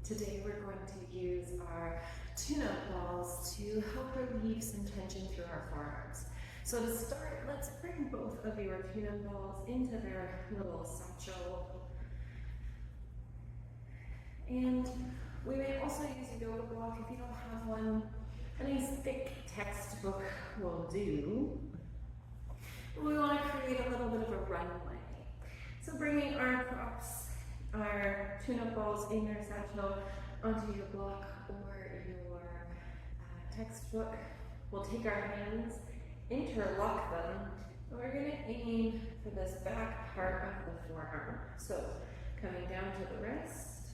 Today we're going to use our tune-up balls to help relieve some tension through our forearms. So to start, let's bring both of your tune-up balls into their little satchel. And we may also use a yoga block if you don't have one. A nice thick textbook will do. We want to create a little bit of a runway. So bringing our props, our tune-up balls in your satchel onto your block or your textbook. We'll take our hands, interlock them, and we're going to aim for this back part of the forearm. So coming down to the wrist.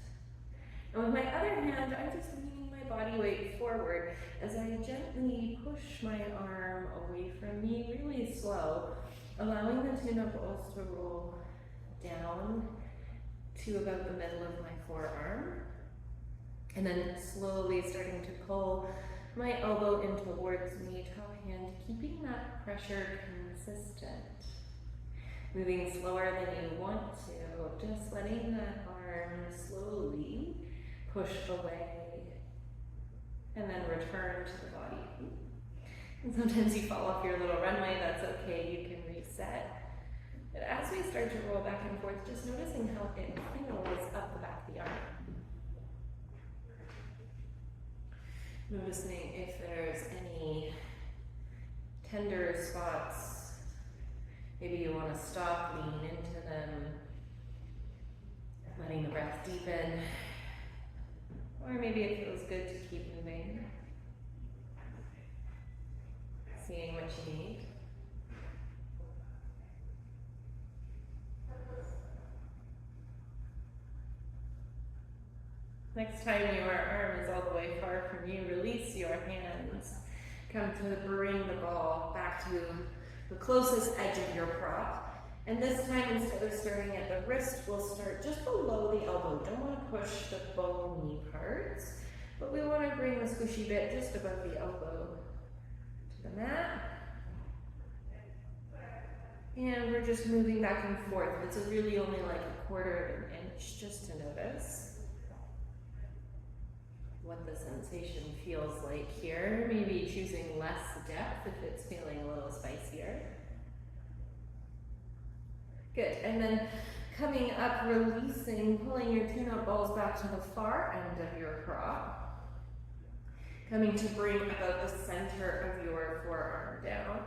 And with my other hand, I'm just leaning my body weight forward as I gently push my arm away from me, really slow, allowing the tune-up balls to roll down to about the middle of my forearm. And then slowly starting to pull my elbow in towards me, top hand, keeping that pressure consistent. Moving slower than you want to, just letting that arm slowly push away and then return to the body. And sometimes you fall off your little runway, that's okay, you can reset. But as we start to roll back and forth, just noticing how it feels up the back of the arm. Noticing if there's any tender spots. Maybe you want to stop, lean into them, letting the breath deepen. Or maybe it feels good to keep moving. Seeing what you need. Next time your arm is all the way far from you, release your hands. Come to bring the ball back to the closest edge of your prop. And this time, instead of starting at the wrist, we'll start just below the elbow. Don't want to push the bony parts, but we want to bring the squishy bit just above the elbow to the mat. And we're just moving back and forth. It's really only like a quarter of an inch, just to notice what the sensation feels like here. Maybe choosing less depth if it's feeling a little spicier. Good, and then coming up, releasing, pulling your tune-up balls back to the far end of your prop. Coming to bring about the center of your forearm down.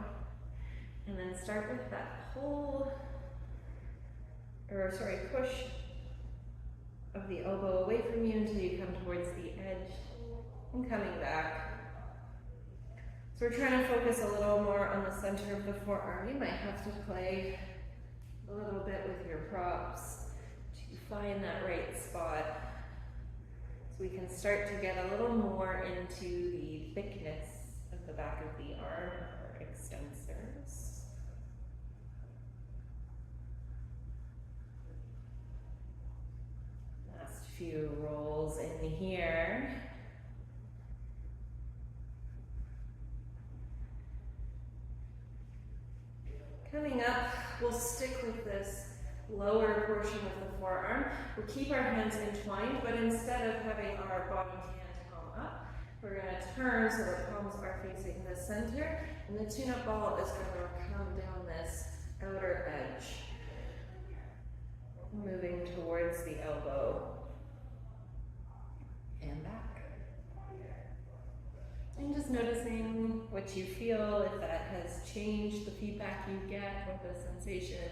And then start with that pull, push of the elbow away from you until you come towards the edge and coming back. So we're trying to focus a little more on the center of the forearm. You might have to play a little bit with your props to find that right spot. So we can start to get a little more into the thickness of the back of the arm, or extensors. Last few rolls in here. Coming up, we'll stick with this lower portion of the forearm. We'll keep our hands entwined, but instead of having our bottom hand palm up, we're going to turn so the palms are facing the center, and the tune-up ball is going to come down this outer edge, moving towards the elbow and back. And just noticing what you feel, if that has changed the feedback you get with the sensation.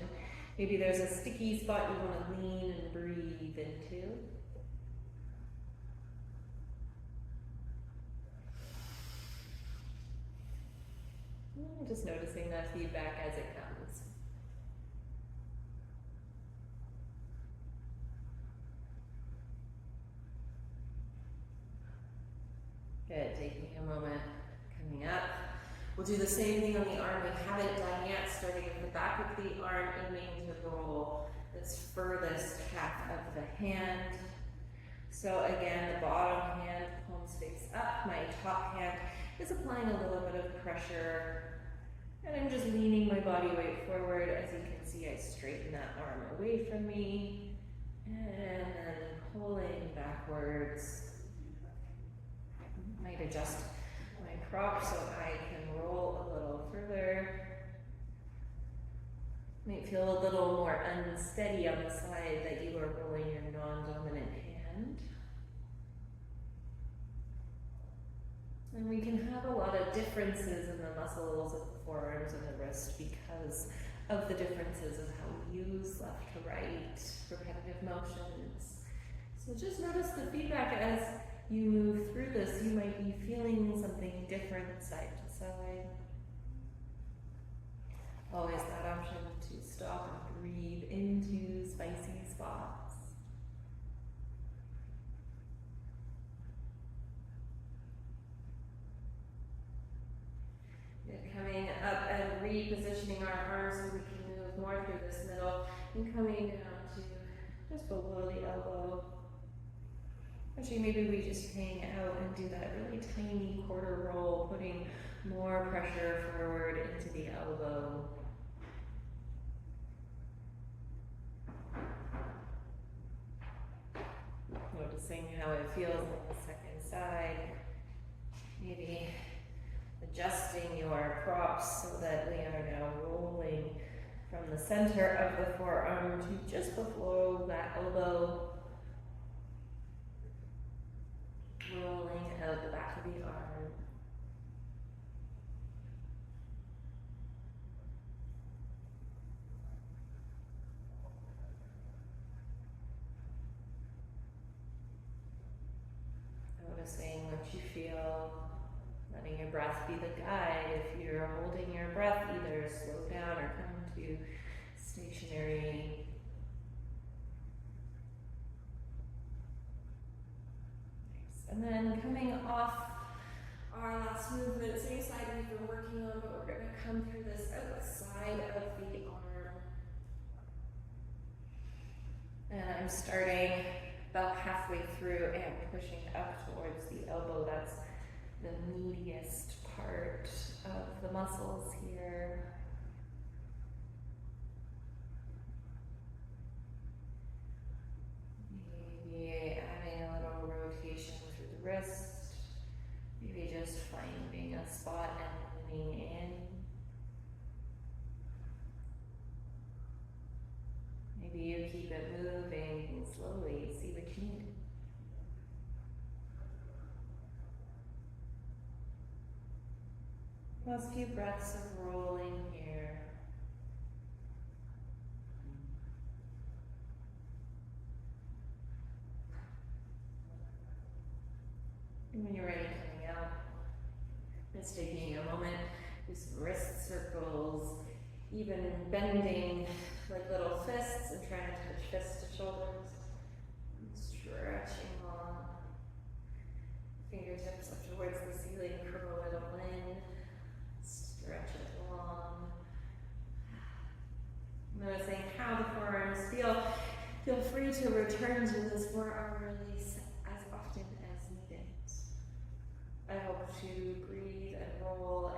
Maybe there's a sticky spot you want to lean and breathe into. And just noticing that feedback as it comes. Good, taking a moment, coming up. We'll do the same thing on the arm we haven't done yet, starting at the back of the arm, aiming to roll this furthest half of the hand. So again, the bottom hand, palms face up. My top hand is applying a little bit of pressure. And I'm just leaning my body weight forward. As you can see, I straighten that arm away from me. And then pulling backwards. prop so I can roll a little further. Might feel a little more unsteady on the side that you are rolling your non-dominant hand. And we can have a lot of differences in the muscles of the forearms and the wrist because of the differences of how we use left to right, repetitive motions. So just notice the feedback as you move through this. You might be feeling something different side to side. Always that option to stop and breathe into spicy spots. Coming up and repositioning our arms so we can move more through this middle and coming down to just below the elbow. Actually, maybe we just hang out and do that really tiny quarter roll, putting more pressure forward into the elbow. Noticing how it feels on the second side. Maybe adjusting your props so that we are now rolling from the center of the forearm to just below that elbow. Rolling out the back of the arm. Noticing what you feel. Letting your breath be the guide. If you're holding your breath, either slow down or come to stationary. Nice. And then coming off our last movement, same side we've been working on, but we're going to come through this outside of the arm. And I'm starting about halfway through and pushing up towards the elbow. That's the meatiest part of the muscles here. Maybe adding a little rotation through the wrist. Maybe just finding a spot and leaning in. Maybe you keep it moving slowly, see what you need. Last few breaths of rolling here. And when you're ready, coming out, just taking a moment, do some wrist circles, even bending like little fists and trying to touch fists to shoulders. Stretching long. Fingertips up towards the ceiling, curl it all in. Stretch it long. Noticing how the forearms feel. Feel free to return to this forearm release as often as needed. I hope to breathe and roll